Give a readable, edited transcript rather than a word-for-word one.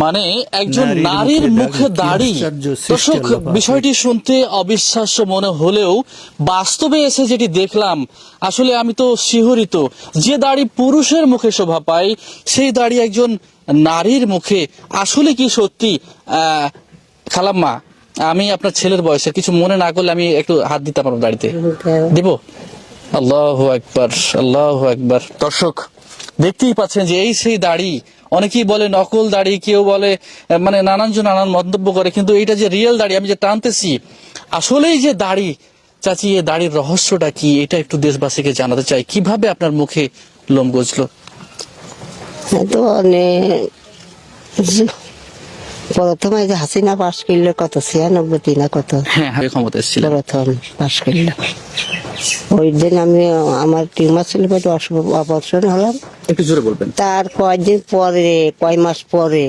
মানে একজন নারীর মুখে দাড়ি। দর্শক, বিষয়টি শুনতে অবিশ্বাস্য মনে হলেও বাস্তবে এসে যেটি দেখলাম, আসলে আমি তো শিহরিত। যে দাড়ি পুরুষের মুখে শোভা পায়, সেই দাড়ি একজন নারীর মুখে। আসলে কি সত্যি? খালাম্মা, আমি আপনার ছেলের বয়সে, কিছু মনে না করলে আমি একটু হাত দিতাম আপনার দাড়িতে। দিব? আল্লাহু আকবার, আল্লাহু আকবার। দর্শক, দেখতেই পাচ্ছেন যে এই সেই দাড়ি। অনেকেই বলে নকল দাড়ি, কেউ বলে মানে নানানজন নানান মন্তব্য করে, কিন্তু এটা যে রিয়েল দাড়ি, আমি যে টানতেছি, আসলেই যে দাড়ি। চাচি, এই দাড়ির রহস্যটা কি, এটা একটু দেশবাসীকে জানাতে চাই। কিভাবে আপনার মুখে লোম গজলো? প্রথমে যে হাসিনা পাশ করলো কত 96 না কত, হ্যাঁ, ক্ষমতা এসেছিল প্রথম পাশ করলো। ওই দিন আমি আমার টিউমার ছিল, অপারেশন হলাম। একটু জোরে বলবেন। তার কয়েকদিন পরে, কয় মাস পরে